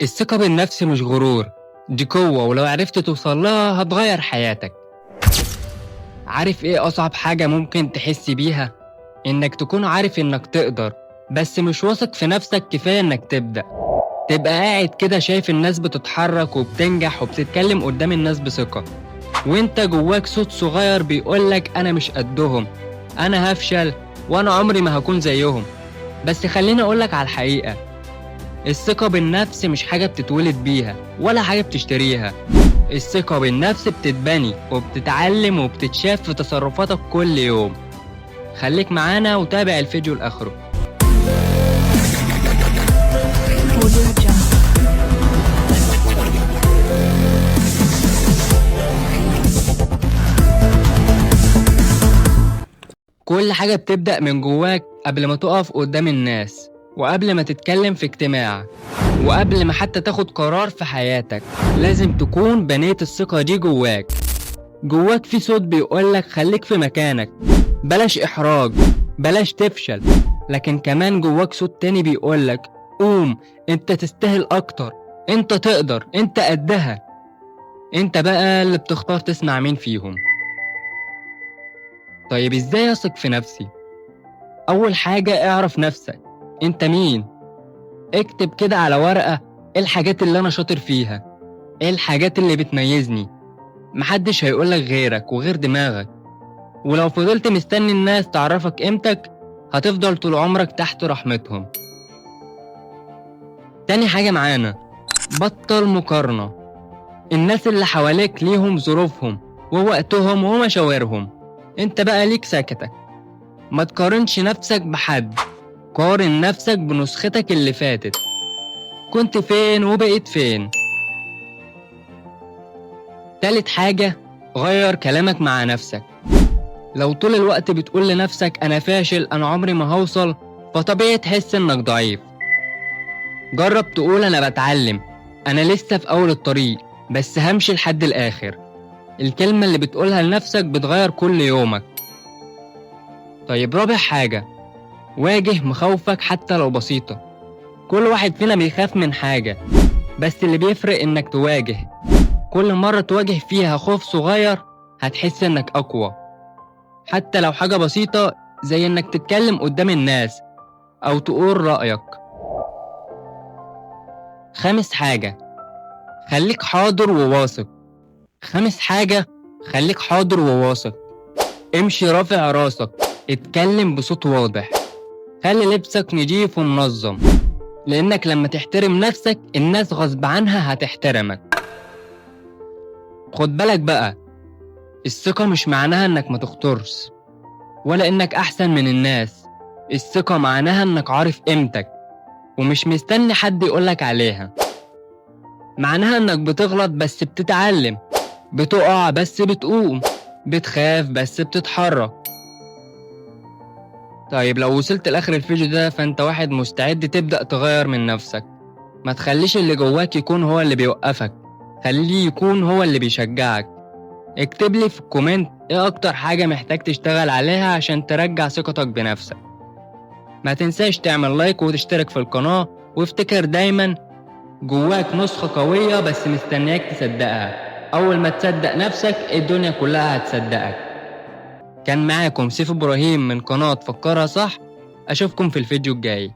الثقة بالنفس مش غرور، دي قوة، ولو عرفت توصل لها هتغير حياتك. عارف ايه أصعب حاجة ممكن تحس بيها؟ إنك تكون عارف إنك تقدر بس مش واثق في نفسك كفاية إنك تبدأ. تبقى قاعد كده شايف الناس بتتحرك وبتنجح وبتتكلم قدام الناس بثقة، وإنت جواك صوت صغير بيقولك أنا مش قدهم، أنا هفشل، وأنا عمري ما هكون زيهم. بس خليني أقولك على الحقيقة، الثقة بالنفس مش حاجة بتتولد بيها ولا حاجة بتشتريها. الثقة بالنفس بتتبني وبتتعلم وبتتشاف في تصرفاتك كل يوم. خليك معانا وتابع الفيديو لآخره. كل حاجة بتبدأ من جواك قبل ما تقف قدام الناس، وقبل ما تتكلم في اجتماع، وقبل ما حتى تاخد قرار في حياتك. لازم تكون بنيت الثقة دي جواك. جواك في صوت بيقولك خليك في مكانك، بلاش إحراج، بلاش تفشل. لكن كمان جواك صوت تاني بيقولك قوم، انت تستاهل أكتر، انت تقدر، انت قدها. انت بقى اللي بتختار تسمع مين فيهم. طيب ازاي أثق في نفسي؟ أول حاجة اعرف نفسك، انت مين؟ اكتب كده على ورقة ايه الحاجات اللي أنا شاطر فيها، ايه الحاجات اللي بتميزني. محدش هيقولك غيرك وغير دماغك. ولو فضلت مستني الناس تعرفك قيمتك هتفضل طول عمرك تحت رحمتهم. تاني حاجة معانا، بطل مقارنة. الناس اللي حواليك ليهم ظروفهم ووقتهم ومشاورهم، انت بقى ليك سكتك. ما تقارنش نفسك بحد، قارن نفسك بنسختك اللي فاتت. كنت فين وبقيت فين. تالت حاجة، غير كلامك مع نفسك. لو طول الوقت بتقول لنفسك أنا فاشل، أنا عمري ما هوصل، فطبيعي تحس إنك ضعيف. جرب تقول أنا بتعلم، أنا لسه في أول الطريق بس همشي لحد الآخر. الكلمة اللي بتقولها لنفسك بتغير كل يومك. طيب رابع حاجة، واجه مخاوفك حتى لو بسيطة. كل واحد فينا بيخاف من حاجة، بس اللي بيفرق إنك تواجه. كل مرة تواجه فيها خوف صغير هتحس إنك أقوى، حتى لو حاجة بسيطة زي إنك تتكلم قدام الناس أو تقول رأيك. خامس حاجة، خليك حاضر وواثق. خامس حاجة، خليك حاضر وواثق. امشي رافع راسك، اتكلم بصوت واضح، خلي لبسك نضيف ومنظم، لأنك لما تحترم نفسك الناس غصب عنها هتحترمك. خد بالك بقى، الثقة مش معناها إنك ما تخطرش ولا إنك أحسن من الناس. الثقة معناها إنك عارف قيمتك ومش مستني حد يقولك عليها. معناها إنك بتغلط بس بتتعلم، بتقع بس بتقوم، بتخاف بس بتتحرك. طيب لو وصلت لآخر الفيديو ده فأنت واحد مستعد تبدأ تغير من نفسك. ما تخليش اللي جواك يكون هو اللي بيوقفك، خليه يكون هو اللي بيشجعك. اكتب لي في الكومنت ايه اكتر حاجة محتاج تشتغل عليها عشان ترجع ثقتك بنفسك. ما تنساش تعمل لايك وتشترك في القناة، وافتكر دايما جواك نسخة قوية بس مستنياك تصدقها. اول ما تصدق نفسك الدنيا كلها هتصدقك. كان معاكم سيف إبراهيم من قناة فكرها صح. اشوفكم في الفيديو الجاي.